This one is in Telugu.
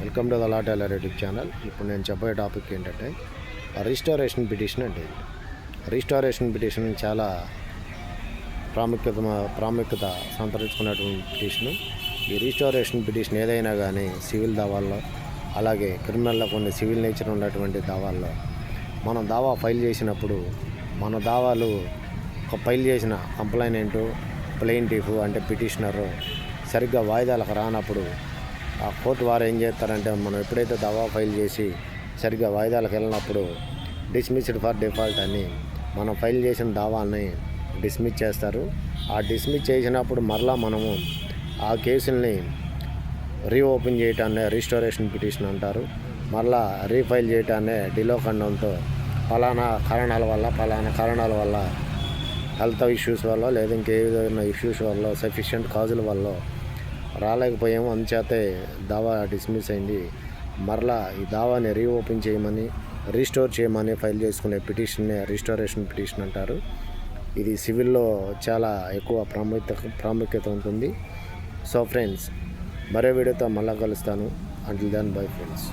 Welcome to the law tailor YouTube channel. ఇప్పుడు నేను చెప్పే టాపిక్ ఏంటంటే రిస్టోరేషన్ పిటిషన్ అంటే రిస్టోరేషన్ పిటిషన్ చాలా ప్రాముఖ్యత సంతరించుకున్నటువంటి పిటిషన్. ఈ రిస్టోరేషన్ పిటిషన్ ఏదైనా కానీ సివిల్ దావాల్లో, అలాగే క్రిమినల్లో కొన్ని సివిల్ నేచర్ ఉన్నటువంటి దావాల్లో మనం దావా ఫైల్ చేసినప్పుడు మన దావాలు ఫైల్ చేసిన కంప్లైనెంటు, ప్లెయింటిఫ్ అంటే పిటిషనరు సరిగ్గా వాయిదాలకు రానప్పుడు ఆ కోర్టు వారు ఏం చేస్తారంటే, మనం ఎప్పుడైతే దావా ఫైల్ చేసి సరిగ్గా వాయిదాలకు వెళ్ళినప్పుడు డిస్మిస్డ్ ఫర్ డిఫాల్ట్ అని మనం ఫైల్ చేసిన దావాల్ని డిస్మిస్ చేస్తారు. ఆ డిస్మిస్ చేసినప్పుడు మరలా మనము ఆ కేసుల్ని రీఓపెన్ చేయటాన్ని రిస్టోరేషన్ పిటిషన్ అంటారు. మరలా రీఫైల్ చేయటాన్ని డిలో ఖండంతో ఫలానా కారణాల వల్ల హెల్త్ ఇష్యూస్ వల్ల లేదా ఇంకేదైనా ఇష్యూస్ వల్ల సఫిషియెంట్ కాజుల వల్ల రాలేకపోయాము, అందుచేతే దావా డిస్మిస్ అయింది, మరలా ఈ దావాని రీఓపెన్ చేయమని రీస్టోర్ చేయమని ఫైల్ చేసుకునే పిటిషన్ని రిస్టోరేషన్ పిటిషన్ అంటారు. ఇది సివిల్లో చాలా ఎక్కువ ప్రాముఖ్యత ఉంటుంది. సో ఫ్రెండ్స్, మరో వీడియోతో మళ్ళీ కలుస్తాను. Until then bye friends.